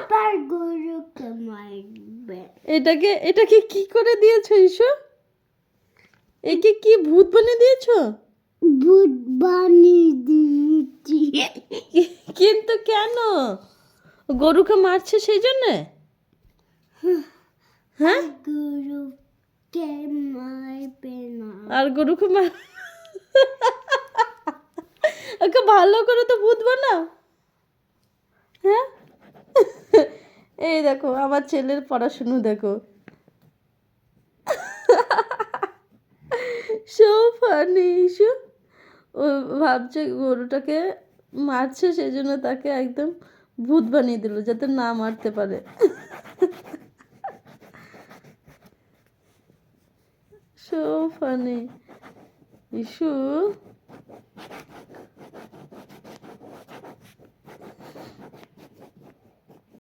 আবার গরুকে মারবে। এটাকে কি করে দিয়েছো ইসু? একে কি ভূত বানিয়ে দিয়েছো? ভূত বানিয়ে দিয়েছি। কিন্তু কেন? গরুকে মারছে সেই জন্যে? হ্যাঁ, গরুকে মারবে না। আর গরুকে ওকে ভালো করে তো ভূত বানাও। হ্যাঁ, এই দেখো আমার ছেলের পড়াশুনো দেখো। So funny issue. ও ভাবছে গরুটাকে মারছে, সেই জন্য তাকে একদম ভূত বানিয়ে দিল যাতে না মারতে পারে। So funny issue.